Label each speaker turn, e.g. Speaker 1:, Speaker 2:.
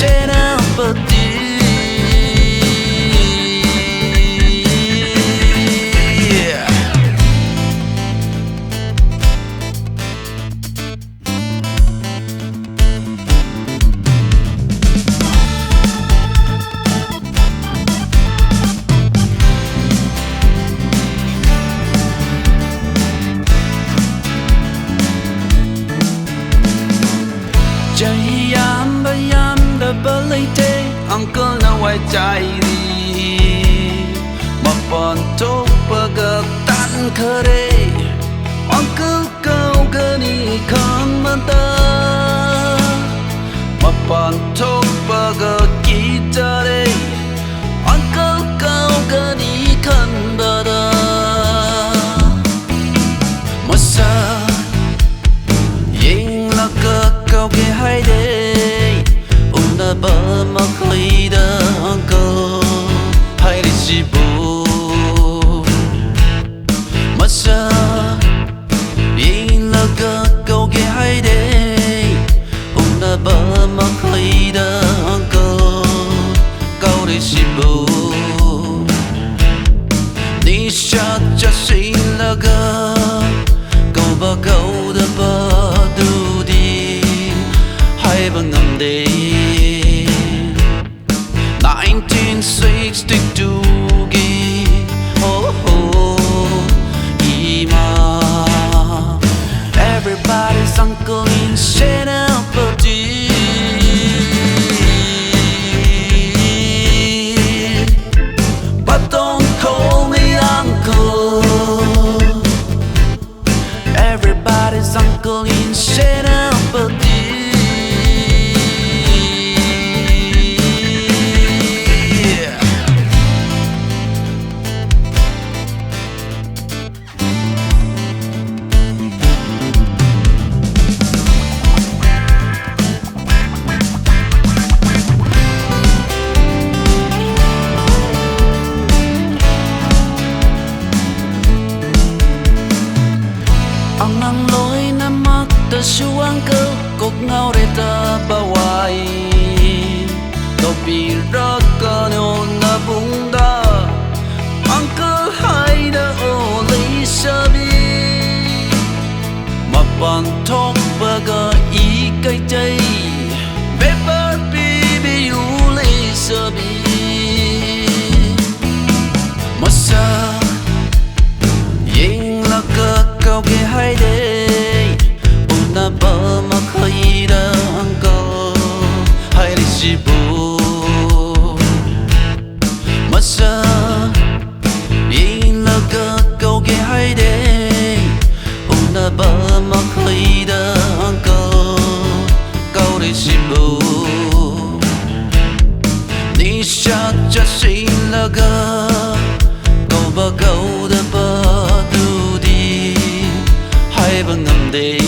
Speaker 1: senapatiพยายามแต่เบลเลยเทอังเกิลน่าไว้ใจดีมาปอนทุกเพื่อกับตันเคเรอังเกิลเก่ากันอีกครั้งมันเตอมาปอนทุกเพื่อกับกีตาร์เรอังเกิลเก่ากันอีกครั้งมันเตอมาซายิงแล้วก็เขาแค่ให้เดba ma khơi da ko hai đi si bu ma sa in la ga câu ge hai de na ba ma khơi da ko câu đi si bu ni sha cha sin la ga câu ba câu da ba du di hai ba ngam de 1962 Everybody's uncle in senapati But don't call me uncle Everybody's uncle in senapati Ang lối nắm mắt ta siêu ăn cơ cột ngao để ta bao quay tôi bị rớt cơ nôn na bung đa ăn cơ hai đã ô lý sơ bi mà bàn thóc và gà ý cây chay bé bát bi bi u lý sơ bi mà sa yên là cơ câu kia hai đê una ba ma khơi da ko hai đi si bu ma sa in la ga câu kia hai đê una ba ma khơi da ko câu đi si bu ni sha cha sin la ga câu ba câu da ba du di hai ba ngam de